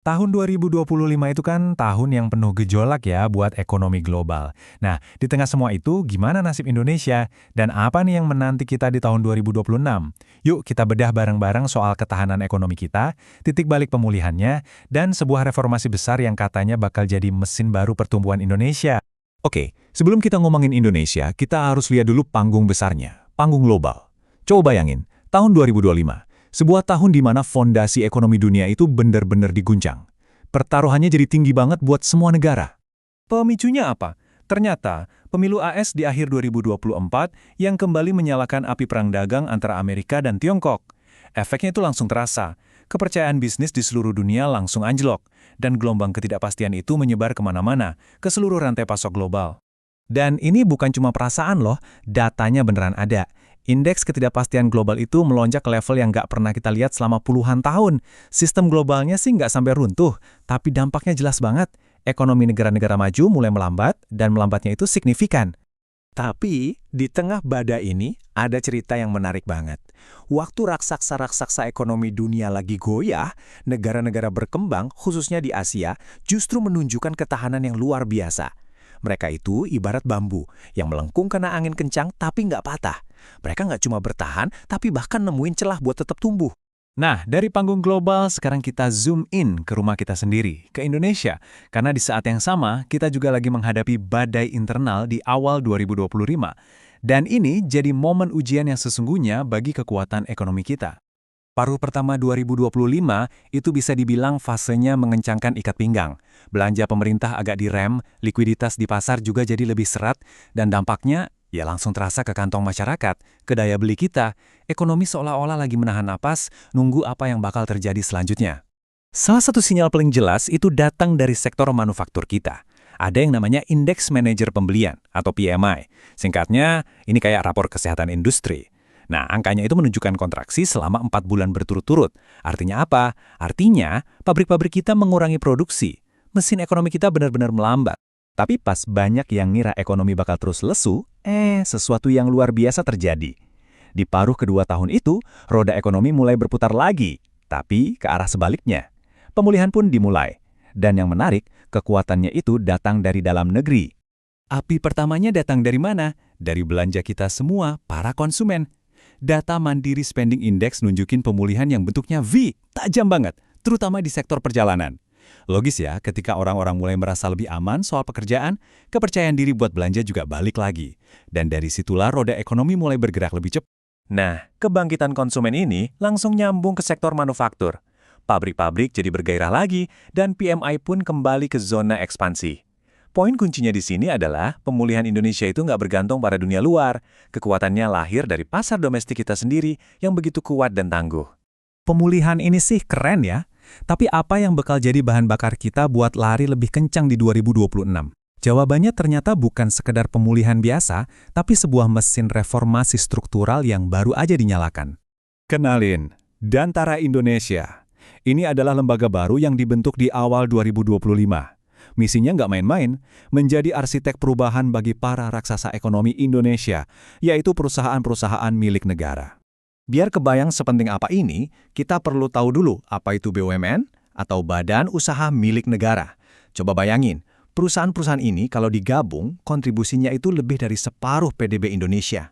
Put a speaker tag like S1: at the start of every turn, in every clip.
S1: Tahun 2025 itu kan tahun yang penuh gejolak ya buat ekonomi global. Nah, di tengah semua itu, gimana nasib Indonesia? Dan apa nih yang menanti kita di tahun 2026? Yuk kita bedah bareng-bareng soal ketahanan ekonomi kita, titik balik pemulihannya, dan sebuah reformasi besar yang katanya bakal jadi mesin baru pertumbuhan Indonesia.
S2: Oke, sebelum kita ngomongin Indonesia, kita harus lihat dulu panggung besarnya, panggung global. Coba bayangin, tahun 2025, sebuah tahun di mana fondasi ekonomi dunia itu benar-benar diguncang. Pertaruhannya jadi tinggi banget buat semua negara.
S1: Pemicunya apa? Ternyata, pemilu AS di akhir 2024 yang kembali menyalakan api perang dagang antara Amerika dan Tiongkok. Efeknya itu langsung terasa. Kepercayaan bisnis di seluruh dunia langsung anjlok, dan gelombang ketidakpastian itu menyebar kemana-mana, ke seluruh rantai pasok global. Dan ini bukan cuma perasaan loh, datanya beneran ada. Indeks ketidakpastian global itu melonjak ke level yang nggak pernah kita lihat selama puluhan tahun. Sistem globalnya sih nggak sampai runtuh, tapi dampaknya jelas banget. Ekonomi negara-negara maju mulai melambat, dan melambatnya itu signifikan. Tapi, di tengah badai ini, ada cerita yang menarik banget. Waktu raksasa-raksasa ekonomi dunia lagi goyah, negara-negara berkembang, khususnya di Asia, justru menunjukkan ketahanan yang luar biasa. Mereka itu ibarat bambu, yang melengkung kena angin kencang tapi nggak patah. Mereka nggak cuma bertahan, tapi bahkan nemuin celah buat tetap tumbuh. Nah, dari panggung global, sekarang kita zoom in ke rumah kita sendiri, ke Indonesia. Karena di saat yang sama, kita juga lagi menghadapi badai internal di awal 2025. Dan ini jadi momen ujian yang sesungguhnya bagi kekuatan ekonomi kita. Paruh pertama 2025 itu bisa dibilang fasenya mengencangkan ikat pinggang. Belanja pemerintah agak direm, likuiditas di pasar juga jadi lebih serat, dan dampaknya ya langsung terasa ke kantong masyarakat, ke daya beli kita. Ekonomi seolah-olah lagi menahan napas, nunggu apa yang bakal terjadi selanjutnya. Salah satu sinyal paling jelas itu datang dari sektor manufaktur kita. Ada yang namanya Indeks Manajer Pembelian atau PMI. Singkatnya, ini kayak rapor kesehatan industri. Nah, angkanya itu menunjukkan kontraksi selama 4 bulan berturut-turut. Artinya apa? Artinya, pabrik-pabrik kita mengurangi produksi. Mesin ekonomi kita benar-benar melambat. Tapi pas banyak yang ngira ekonomi bakal terus lesu, sesuatu yang luar biasa terjadi. Di paruh kedua tahun itu, roda ekonomi mulai berputar lagi, tapi ke arah sebaliknya. Pemulihan pun dimulai. Dan yang menarik, kekuatannya itu datang dari dalam negeri. Api pertamanya datang dari mana? Dari belanja kita semua, para konsumen. Data Mandiri Spending Index nunjukin pemulihan yang bentuknya V, tajam banget, terutama di sektor perjalanan. Logis ya, ketika orang-orang mulai merasa lebih aman soal pekerjaan, kepercayaan diri buat belanja juga balik lagi. Dan dari situlah roda ekonomi mulai bergerak lebih cepat. Nah, kebangkitan konsumen ini langsung nyambung ke sektor manufaktur. Pabrik-pabrik jadi bergairah lagi, dan PMI pun kembali ke zona ekspansi. Poin kuncinya di sini adalah pemulihan Indonesia itu nggak bergantung pada dunia luar. Kekuatannya lahir dari pasar domestik kita sendiri yang begitu kuat dan tangguh. Pemulihan ini sih keren ya, tapi apa yang bakal jadi bahan bakar kita buat lari lebih kencang di 2026? Jawabannya ternyata bukan sekedar pemulihan biasa, tapi sebuah mesin reformasi struktural yang baru aja dinyalakan. Kenalin, Dantara Indonesia. Ini adalah lembaga baru yang dibentuk di awal 2025. Misinya nggak main-main, menjadi arsitek perubahan bagi para raksasa ekonomi Indonesia, yaitu perusahaan-perusahaan milik negara. Biar kebayang sepenting apa ini, kita perlu tahu dulu apa itu BUMN atau Badan Usaha Milik Negara. Coba bayangin, perusahaan-perusahaan ini kalau digabung, kontribusinya itu lebih dari separuh PDB Indonesia.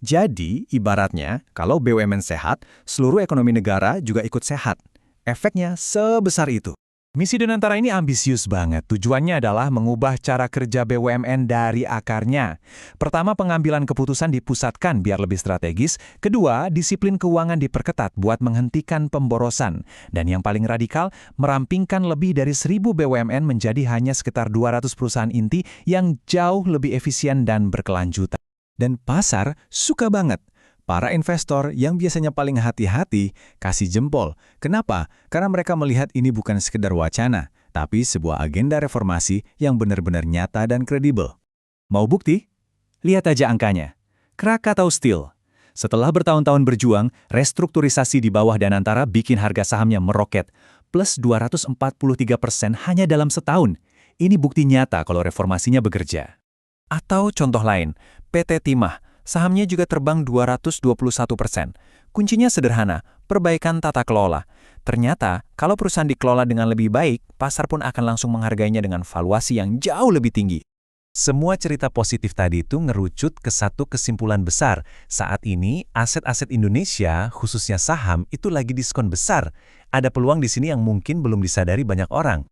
S1: Jadi, ibaratnya, kalau BUMN sehat, seluruh ekonomi negara juga ikut sehat. Efeknya sebesar itu. Misi Donantara ini ambisius banget. Tujuannya adalah mengubah cara kerja BUMN dari akarnya. Pertama, pengambilan keputusan dipusatkan biar lebih strategis. Kedua, disiplin keuangan diperketat buat menghentikan pemborosan. Dan yang paling radikal, merampingkan lebih dari 1.000 BUMN menjadi hanya sekitar 200 perusahaan inti yang jauh lebih efisien dan berkelanjutan. Dan pasar suka banget. Para investor yang biasanya paling hati-hati kasih jempol. Kenapa? Karena mereka melihat ini bukan sekedar wacana, tapi sebuah agenda reformasi yang benar-benar nyata dan kredibel. Mau bukti? Lihat aja angkanya. Krakatau Steel. Setelah bertahun-tahun berjuang, restrukturisasi di bawah Danantara bikin harga sahamnya meroket, plus 243% hanya dalam setahun. Ini bukti nyata kalau reformasinya bekerja. Atau contoh lain, PT Timah. Sahamnya juga terbang 221%. Kuncinya sederhana, perbaikan tata kelola.
S3: Ternyata, kalau perusahaan dikelola dengan lebih baik, pasar pun akan langsung menghargainya dengan valuasi yang jauh lebih tinggi.
S1: Semua cerita positif tadi itu ngerucut ke satu kesimpulan besar. Saat ini, aset-aset Indonesia, khususnya saham, itu lagi diskon besar. Ada peluang di sini yang mungkin belum disadari banyak orang.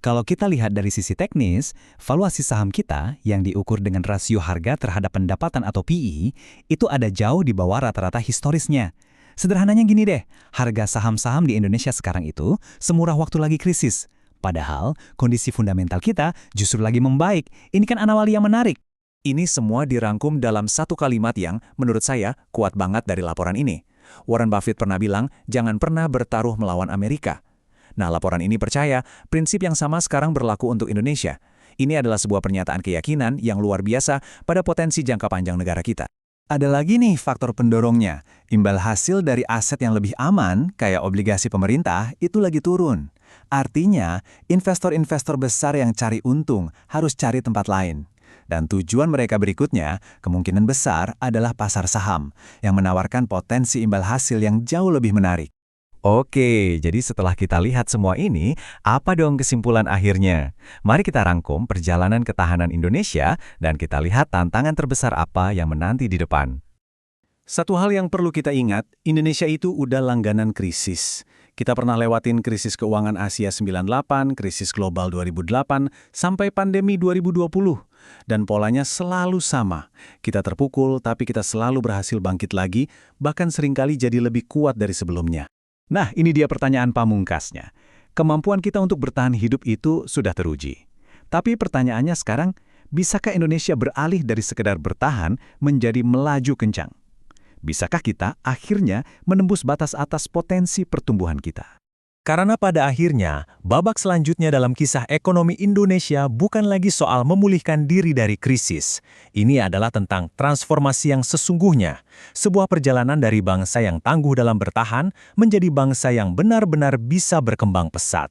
S4: Kalau kita lihat dari sisi teknis, valuasi saham kita yang diukur dengan rasio harga terhadap pendapatan atau PE, itu ada jauh di bawah rata-rata historisnya. Sederhananya gini deh, harga saham-saham di Indonesia sekarang itu semurah waktu lagi krisis. Padahal kondisi fundamental kita justru lagi membaik. Ini kan anomali yang menarik.
S1: Ini semua dirangkum dalam satu kalimat yang, menurut saya, kuat banget dari laporan ini. Warren Buffett pernah bilang, jangan pernah bertaruh melawan Amerika. Nah, laporan ini percaya, prinsip yang sama sekarang berlaku untuk Indonesia. Ini adalah sebuah pernyataan keyakinan yang luar biasa pada potensi jangka panjang negara kita.
S4: Ada lagi nih faktor pendorongnya. Imbal hasil dari aset yang lebih aman, kayak obligasi pemerintah, itu lagi turun. Artinya, investor-investor besar yang cari untung harus cari tempat lain. Dan tujuan mereka berikutnya, kemungkinan besar adalah pasar saham, yang menawarkan potensi imbal hasil yang jauh lebih menarik.
S1: Oke, jadi setelah kita lihat semua ini, apa dong kesimpulan akhirnya? Mari kita rangkum perjalanan ketahanan Indonesia dan kita lihat tantangan terbesar apa yang menanti di depan. Satu hal yang perlu kita ingat, Indonesia itu udah langganan krisis. Kita pernah lewatin krisis keuangan Asia 98, krisis global 2008, sampai pandemi 2020. Dan polanya selalu sama. Kita terpukul, tapi kita selalu berhasil bangkit lagi, bahkan seringkali jadi lebih kuat dari sebelumnya. Nah, ini dia pertanyaan pamungkasnya. Kemampuan kita untuk bertahan hidup itu sudah teruji. Tapi pertanyaannya sekarang, bisakah Indonesia beralih dari sekedar bertahan menjadi melaju kencang? Bisakah kita akhirnya menembus batas atas potensi pertumbuhan kita? Karena pada akhirnya, babak selanjutnya dalam kisah ekonomi Indonesia bukan lagi soal memulihkan diri dari krisis. Ini adalah tentang transformasi yang sesungguhnya. Sebuah perjalanan dari bangsa yang tangguh dalam bertahan menjadi bangsa yang benar-benar bisa berkembang pesat.